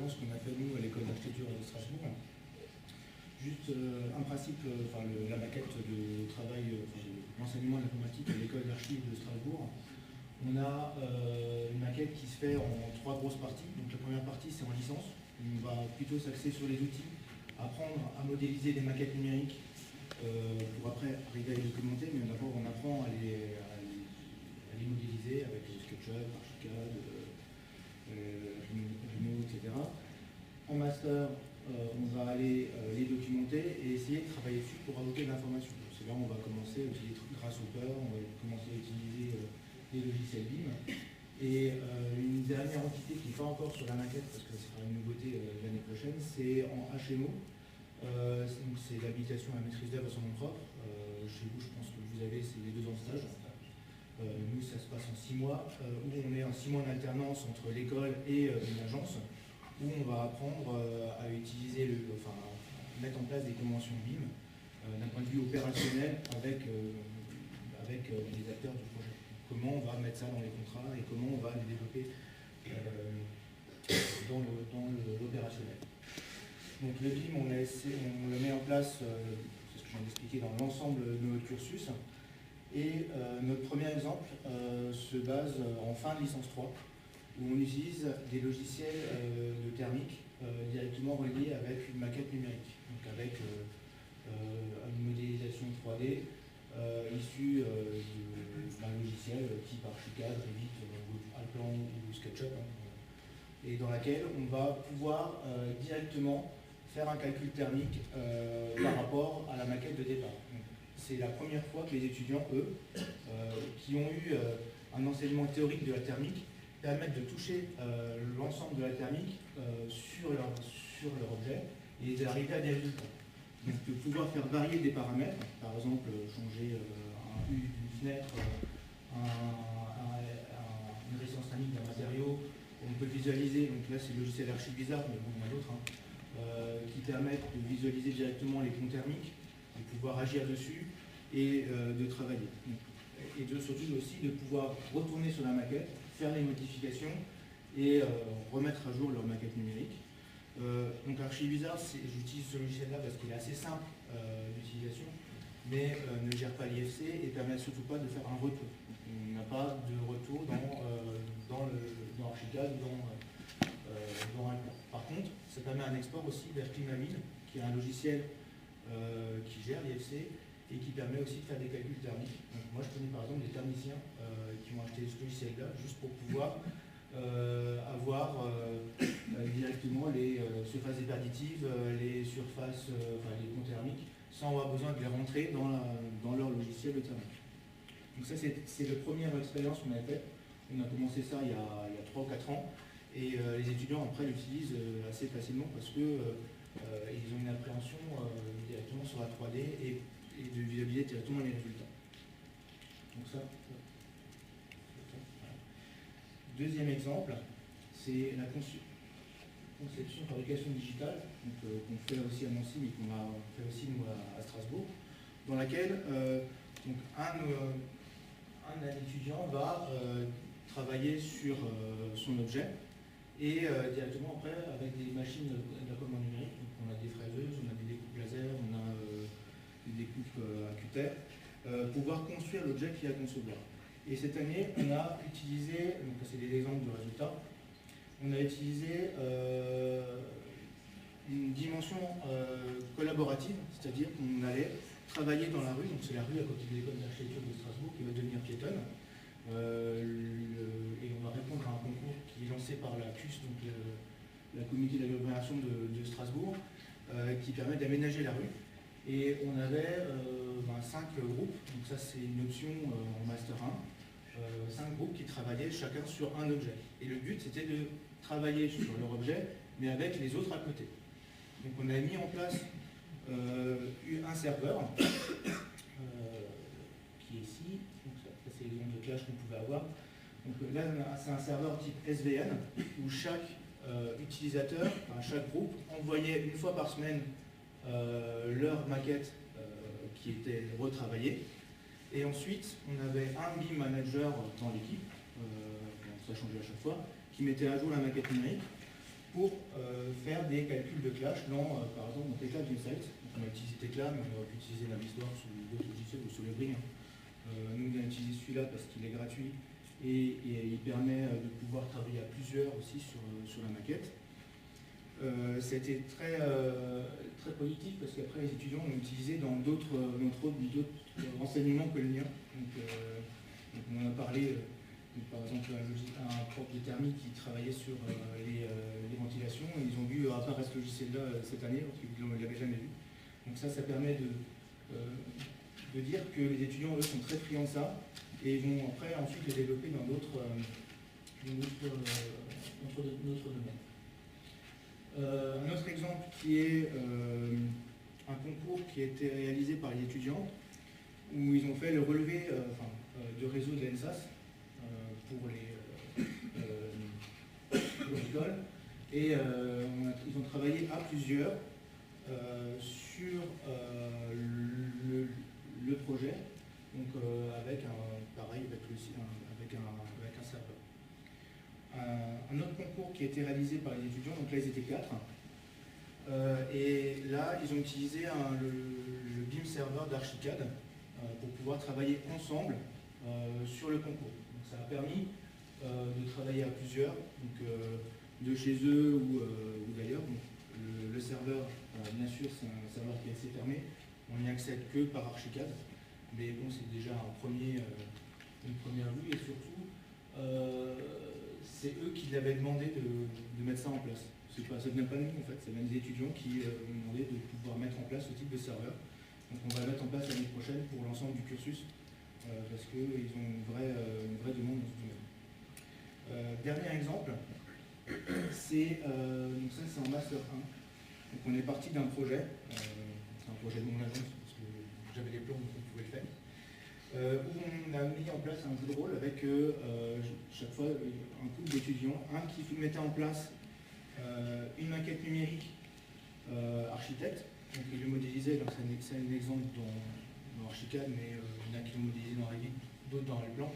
exactement ce qu'on a fait nous à l'école d'architecture de Strasbourg. Juste un principe, la maquette de travail, l'enseignement de l'informatique à l'école d'archives de Strasbourg. On a une maquette qui se fait en 3 grosses parties. Donc la première partie, c'est en licence. On va plutôt s'axer sur les outils, apprendre à modéliser des maquettes numériques pour après arriver à les documenter, mais d'abord on apprend à les modéliser avec SketchUp, Archicad, Rhino, etc. En master, on va aller les documenter et essayer de travailler dessus pour ajouter de l'information. C'est là où on va commencer à utiliser Grasshopper, on va commencer à utiliser les logiciels BIM. Et une dernière entité qui n'est pas encore sur la maquette, parce que ce sera une nouveauté l'année prochaine, c'est en HMO. C'est l'habilitation à la maîtrise d'œuvre à son nom propre. Chez vous, je pense que vous avez les 2 ans de stage. Nous, ça se passe en 6 mois, où on est en 6 mois en alternance entre l'école et une agence, où on va apprendre à utiliser, mettre en place des conventions BIM d'un point de vue opérationnel avec les acteurs du projet. Comment on va mettre ça dans les contrats et comment on va les développer dans l'opérationnel. Donc le BIM, on le met en place, c'est ce que je viens d'expliquer, dans l'ensemble de notre cursus. Et notre premier exemple se base en fin de licence 3, où on utilise des logiciels de thermique directement reliés avec une maquette numérique, donc avec une modélisation 3D issue d'un logiciel type Archicad, Revit, Alplan ou SketchUp, et dans laquelle on va pouvoir directement faire un calcul thermique par rapport à la maquette de départ. C'est la première fois que les étudiants, eux, qui ont eu un enseignement théorique de la thermique, permettent de toucher l'ensemble de la thermique sur leur objet et d'arriver à des résultats. Donc de pouvoir faire varier des paramètres, par exemple changer une fenêtre, une résistance thermique d'un matériau, on peut visualiser, donc là c'est le logiciel Archibizarre, mais bon il y en a d'autres, qui permettent de visualiser directement les ponts thermiques, de pouvoir agir dessus et de travailler. Et surtout aussi de pouvoir retourner sur la maquette, faire les modifications et remettre à jour leur maquette numérique. Donc Archibizarre, j'utilise ce logiciel-là parce qu'il est assez simple d'utilisation, mais ne gère pas l'IFC et permet surtout pas de faire un retour. On n'a pas de retour dans Archicad ou dans un plan. Par contre, ça permet un export aussi vers Climamine, qui est un logiciel qui gère l'IFC et qui permet aussi de faire des calculs thermiques. Donc moi, je connais par exemple des thermiciens qui ont acheté ce logiciel-là juste pour pouvoir avoir directement les surfaces déperditives, les surfaces, les ponts thermiques, sans avoir besoin de les rentrer dans leur logiciel de thermique. Donc ça, c'est la première expérience qu'on a faite. On a commencé ça il y a 3 ou 4 ans, et les étudiants après l'utilisent assez facilement parce que ils ont une appréhension directement sur la 3D et de visualiser directement les résultats. Donc ça. Deuxième exemple, c'est la conception fabrication digitale, qu'on fait aussi à Nancy, mais qu'on a fait aussi nous à Strasbourg, dans laquelle un étudiant va travailler sur son objet et directement après avec des machines d'accommodement numérique. Donc on a des fraiseuses, on a des découpes laser, on a des découpes à cutter, pouvoir construire l'objet qu'il y a à concevoir. Et cette année, on a utilisé, donc c'est des exemples de résultats, on a utilisé une dimension collaborative, c'est-à-dire qu'on allait travailler dans la rue, donc c'est la rue à côté de l'école d'architecture de Strasbourg qui va devenir piétonne, et on va répondre à un concours qui est lancé par la CUS, donc la communauté d'agglomération de Strasbourg, qui permet d'aménager la rue. Et on avait 5 groupes, donc ça c'est une option en Master 1, 5 groupes qui travaillaient chacun sur un objet. Et le but c'était de travailler sur leur objet, mais avec les autres à côté. Donc on a mis en place un serveur, qui est ici, donc ça c'est les nombres de caches qu'on pouvait avoir. Donc là c'est un serveur type SVN, où chaque utilisateur, chaque groupe, envoyait une fois par semaine leur maquette qui était retravaillée. Et ensuite, on avait un BIM manager dans l'équipe, ça changeait à chaque fois, qui mettait à jour la maquette numérique. pour faire des calculs de clash dans, par exemple, dans Tecla Insight. On a utilisé Tecla, mais on aurait pu utiliser Navisworks ou d'autres logiciels ou Solibri. Nous, on a utilisé celui-là parce qu'il est gratuit et il permet de pouvoir travailler à plusieurs aussi sur la maquette. C'était très positif parce qu'après les étudiants l'ont utilisé dans d'autres renseignements que le mien. Donc on en a parlé, par exemple un prof de thermique qui travaillait sur les ventilations, et ils ont vu apparaître ce logiciel-là cette année, parce qu'ils ne l'avaient jamais vu. Donc ça permet de dire que les étudiants, eux, sont très friands de ça, et ils vont après ensuite les développer dans d'autres domaines. Un autre exemple qui est un concours qui a été réalisé par les étudiants, où ils ont fait le relevé de réseau de l'ENSAS pour l'école, et ils ont travaillé à plusieurs sur le projet, donc avec un serveur. Un autre concours qui a été réalisé par les étudiants, donc là ils étaient 4, et là ils ont utilisé le BIM serveur d'Archicad pour pouvoir travailler ensemble sur le concours. Donc ça a permis de travailler à plusieurs, donc de chez eux ou d'ailleurs. Le serveur, bien sûr, c'est un serveur qui est assez fermé, on n'y accède que par Archicad, mais bon, c'est déjà une première vue, et surtout c'est eux qui l'avaient demandé de mettre ça en place. Ça ne vient pas de nous en fait, c'est même des étudiants qui ont demandé de pouvoir mettre en place ce type de serveur. Donc on va le mettre en place l'année prochaine pour l'ensemble du cursus, parce qu'ils ont une vraie demande dans ce domaine. Dernier exemple, c'est en Master 1. Donc on est parti d'un projet, c'est un projet de mon agence, parce que j'avais les plans, donc on pouvait le faire, où on a mis en place un jeu de rôle avec chaque fois un couple d'étudiants, un qui mettait en place une maquette numérique architecte, donc il le modélisait, donc c'est un exemple dans Archicad, mais il y en a qui le modélisaient dans Revit, d'autres dans les plans.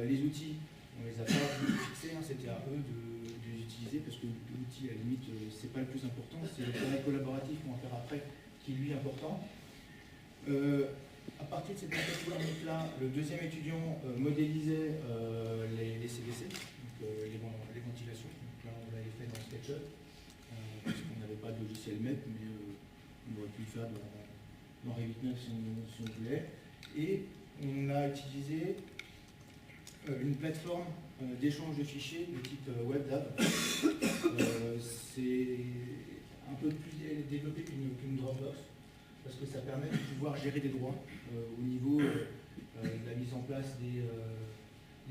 Les outils, on les a pas fixés, c'était à eux de les utiliser, parce que l'outil, à la limite, c'est pas le plus important, c'est le travail collaboratif qu'on va faire après, qui est lui important. À partir de cette maquette-là, le deuxième étudiant modélisait les CVC, donc les ventilations. Donc là, on l'avait fait dans SketchUp, parce qu'on n'avait pas de logiciel MEP, mais on aurait pu le faire dans Revit 9 si on voulait. Et on a utilisé une plateforme d'échange de fichiers de type WebDAV. C'est un peu plus développé qu'une Dropbox, parce que ça permet de pouvoir gérer des droits au niveau de la mise en place des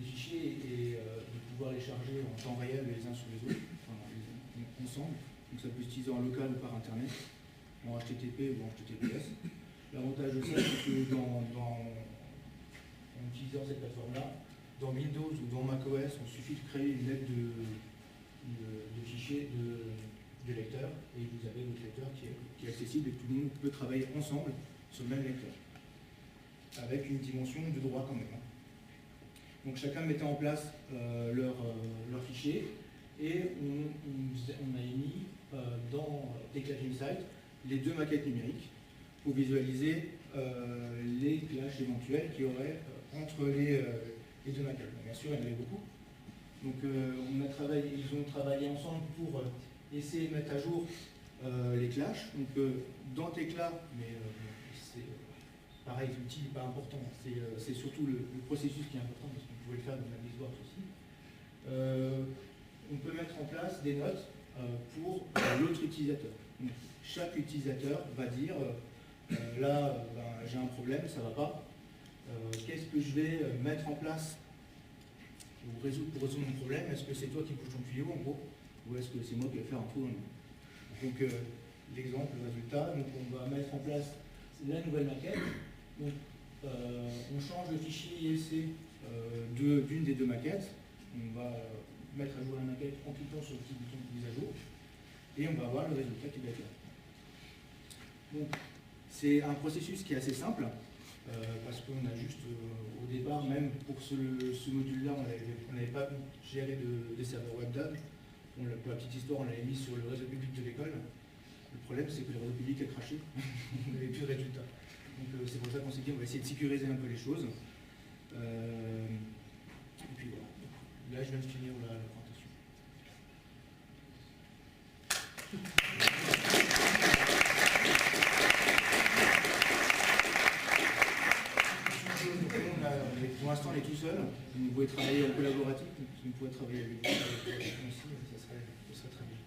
fichiers et de pouvoir les charger en temps réel les uns sur les autres, ensemble. Donc ça peut s'utiliser en local ou par internet, en HTTP ou en HTTPS. L'avantage de ça, c'est que en utilisant cette plateforme-là, dans Windows ou dans macOS, il suffit de créer une lettre de fichier de lecteur, et vous avez votre lecteur qui est accessible, et tout le monde peut travailler ensemble sur le même lecteur, avec une dimension de droit quand même. Donc chacun mettait en place leur fichier, et on a émis dans Tecla Insight les deux maquettes numériques pour visualiser les clashs éventuels qu'il y aurait entre les deux maquettes. Bien sûr, il y en avait beaucoup. Donc ils ont travaillé ensemble pour essayer de mettre à jour les clashs. Donc dans Tecla, mais c'est pareil, l'outil n'est pas important, c'est surtout le processus qui est important, parce qu'on pouvait le faire dans Navisworks aussi. On peut mettre en place des notes pour l'autre utilisateur. Donc, chaque utilisateur va dire là, j'ai un problème, ça ne va pas. Qu'est-ce que je vais mettre en place pour résoudre mon problème? Est-ce que c'est toi qui bouges ton tuyau en gros, ou est-ce que c'est moi qui vais faire un trou dans le mur? Donc l'exemple, le résultat, donc on va mettre en place la nouvelle maquette. Donc on change le fichier IFC d'une des deux maquettes. On va mettre à jour la maquette en cliquant sur le petit bouton de mise à jour, et on va avoir le résultat qui va être là. Donc c'est un processus qui est assez simple, parce qu'on a juste au départ, même pour ce module-là, on n'avait pas géré des serveurs WebDAV. Pour la petite histoire, on l'avait mis sur le réseau public de l'école. Le problème, c'est que le réseau public a craché. On n'avait plus de résultats. Donc c'est pour ça qu'on s'est dit on va essayer de sécuriser un peu les choses. Et puis voilà. Là, je viens de finir la présentation. Pour l'instant, on est tout seul. Vous pouvez travailler en collaboratif. Vous pouvez travailler avec vous aussi, ça serait très bien.